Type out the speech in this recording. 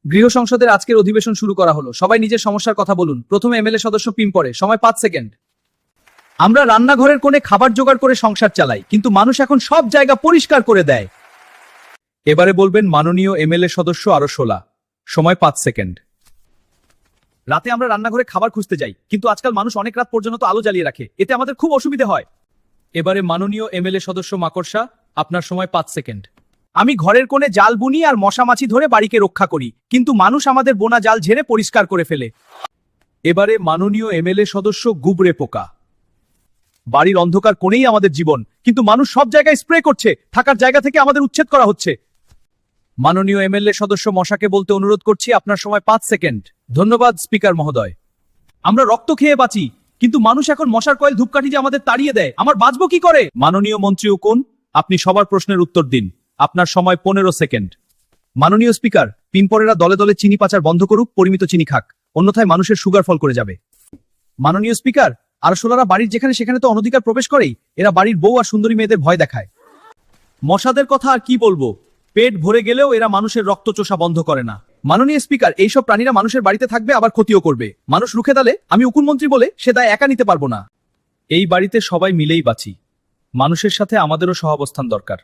গৃহ সংসদের আজকের অধিবেশন শুরু করা হলো। সবাই নিজের সমস্যার কথা বলুন। প্রথমে এমএলএ সদস্য পিম্পরে, সময় 5 সেকেন্ড। আমরা রান্নাঘরের কোণে খাবার জোগাড় করে সংসার চালাই, কিন্তু মানুষ এখন সব জায়গা পরিষ্কার করে দেয়। এবারে বলবেন মাননীয় এমএলএ সদস্য আরো 16, সময় 5 সেকেন্ড। রাতে আমরা রান্নাঘরে খাবার খুঁজতে যাই, কিন্তু আজকাল মানুষ অনেক রাত পর্যন্ত আলো জ্বালিয়ে রাখে, এতে আমাদের খুব অসুবিধা হয়। এবারে মাননীয় এমএলএ সদস্য মাকড়সা, আপনার সময় 5 সেকেন্ড। আমি ঘরের কোণে জাল বুনি আর মশা মাছি ধরে বাড়িকে রক্ষা করি, কিন্তু মানুষ আমাদের বোনা জাল ঝেড়ে পরিষ্কার করে ফেলে। এবারে মাননীয় এমএলএ সদস্য গুবরে পোকা। বাড়ির অন্ধকার কোণেই আমাদের জীবন, কিন্তু মানুষ সব জায়গায় স্প্রে করছে, থাকার জায়গা থেকে আমাদের উচ্ছেদ করা হচ্ছে। মাননীয় এমএলএ সদস্য মশাকে বলতে অনুরোধ করছি, আপনার সময় 5 সেকেন্ড। ধন্যবাদ স্পিকার মহোদয়। আমরা রক্ত খেয়ে বাঁচি, কিন্তু মানুষ এখন মশার কয়েল ধূপকাঠি যে আমাদের তাড়িয়ে দেয়, আমার বাঁচবো কি করে? মাননীয় মন্ত্রী উকুন, আপনি সবার প্রশ্নের উত্তর দিন। আপনার সময় 15 সেকেন্ড। মাননীয় স্পিকার, পিম্পরেরা দলে দলে চিনি পাচার বন্ধ করুক, পরিমিত চিনি খাক, অন্যথায় মানুষের সুগার ফল করে যাবে। মাননীয় স্পিকার, আরশোলারা বাড়ির যেখানে সেখানে তো অনধিকার প্রবেশ করেই, এরা বাড়ির বউ আর সুন্দরী মেয়েদের ভয় দেখায়। মশাদের কথা আর কি বলবো, পেট ভরে গেলেও এরা মানুষের রক্ত চোষা বন্ধ করে না। মাননীয় স্পিকার, এইসব প্রাণীরা মানুষের বাড়িতে থাকবে, আবার ক্ষতিও করবে। মানুষ রুখে দালে আমি উকুন মন্ত্রী বলে সে দায় একা নিতে পারবো না। এই বাড়িতে সবাই মিলেই বাঁচি, মানুষের সাথে আমাদেরও সহাবস্থান দরকার।